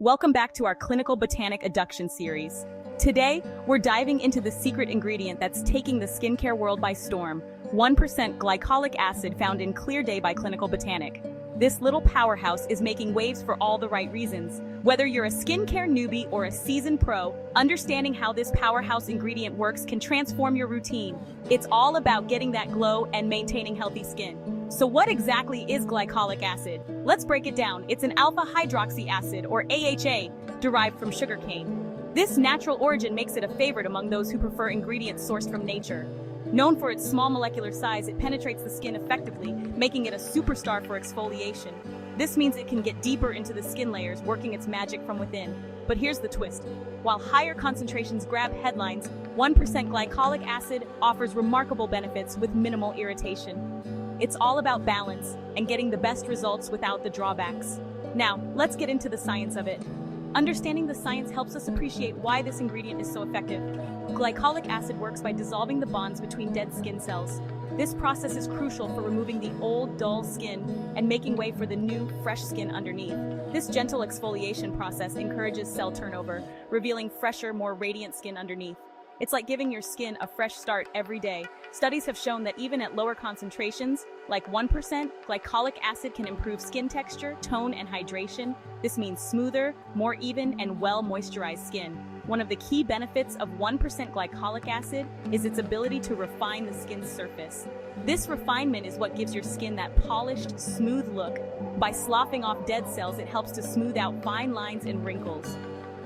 Welcome back to our clinical Botanic adduction series. Today, we're diving into the secret ingredient that's taking the skincare world by storm, 1% glycolic acid found in Clear Day by Clinical Botanic. This little powerhouse is making waves for all the right reasons. Whether you're a skincare newbie or a seasoned pro, understanding how this powerhouse ingredient works can transform your routine. It's all about getting that glow and maintaining healthy skin. So what exactly is glycolic acid? Let's break it down. It's an alpha hydroxy acid, or AHA, derived from sugarcane. This natural origin makes it a favorite among those who prefer ingredients sourced from nature. Known for its small molecular size, it penetrates the skin effectively, making it a superstar for exfoliation. This means it can get deeper into the skin layers, working its magic from within. But here's the twist. While higher concentrations grab headlines, 1% glycolic acid offers remarkable benefits with minimal irritation. It's all about balance and getting the best results without the drawbacks. Now, let's get into the science of it. Understanding the science helps us appreciate why this ingredient is so effective. Glycolic acid works by dissolving the bonds between dead skin cells. This process is crucial for removing the old, dull skin and making way for the new, fresh skin underneath. This gentle exfoliation process encourages cell turnover, revealing fresher, more radiant skin underneath. It's like giving your skin a fresh start every day. Studies have shown that even at lower concentrations, like 1%, glycolic acid can improve skin texture, tone, and hydration. This means smoother, more even, and well-moisturized skin. One of the key benefits of 1% glycolic acid is its ability to refine the skin's surface. This refinement is what gives your skin that polished, smooth look. By sloughing off dead cells, it helps to smooth out fine lines and wrinkles.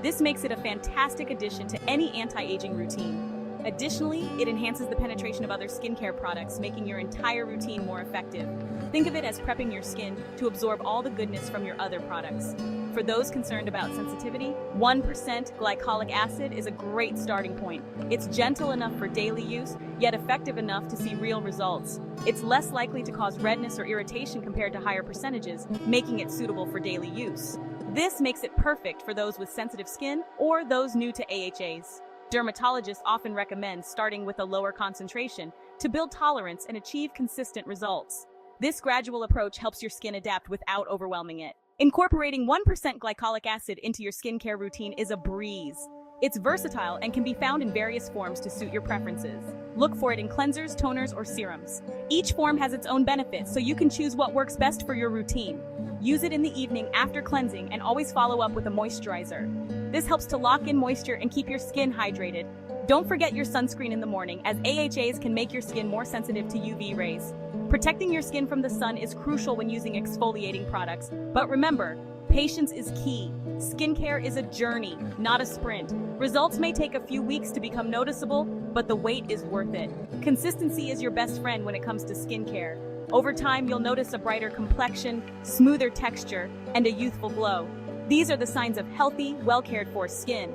This makes it a fantastic addition to any anti-aging routine. Additionally, it enhances the penetration of other skincare products, making your entire routine more effective. Think of it as prepping your skin to absorb all the goodness from your other products. For those concerned about sensitivity, 1% glycolic acid is a great starting point. It's gentle enough for daily use, yet effective enough to see real results. It's less likely to cause redness or irritation compared to higher percentages, making it suitable for daily use. This makes it perfect for those with sensitive skin or those new to AHAs. Dermatologists often recommend starting with a lower concentration to build tolerance and achieve consistent results. This gradual approach helps your skin adapt without overwhelming it. Incorporating 1% glycolic acid into your skincare routine is a breeze. It's versatile and can be found in various forms to suit your preferences. Look for it in cleansers, toners, or serums. Each form has its own benefits, so you can choose what works best for your routine. Use it in the evening after cleansing and always follow up with a moisturizer. This helps to lock in moisture and keep your skin hydrated. Don't forget your sunscreen in the morning, as AHAs can make your skin more sensitive to UV rays. Protecting your skin from the sun is crucial when using exfoliating products, but remember, patience is key. Skincare is a journey, not a sprint. Results may take a few weeks to become noticeable, but the wait is worth it. Consistency is your best friend when it comes to skincare. Over time, you'll notice a brighter complexion, smoother texture, and a youthful glow. These are the signs of healthy, well-cared-for skin.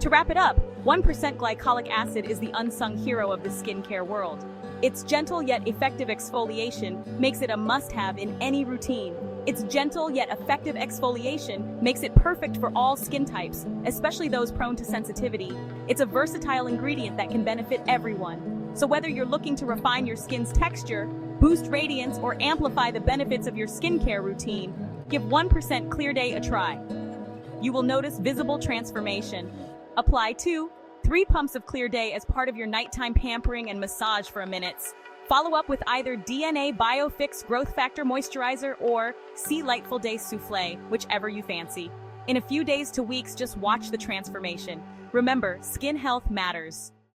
To wrap it up, 1% glycolic acid is the unsung hero of the skincare world. Its gentle yet effective exfoliation makes it a must-have in any routine. Its gentle yet effective exfoliation makes it perfect for all skin types, especially those prone to sensitivity. It's a versatile ingredient that can benefit everyone. So whether you're looking to refine your skin's texture, boost radiance, or amplify the benefits of your skincare routine, give 1% Clear Day a try. You will notice visible transformation. Apply 2-3 pumps of Clear Day as part of your nighttime pampering and massage for a minute. Follow up with either DNA BioFix Growth Factor Moisturizer or Sea Lightful Day Souffle, whichever you fancy. In a few days to weeks, just watch the transformation. Remember, skin health matters.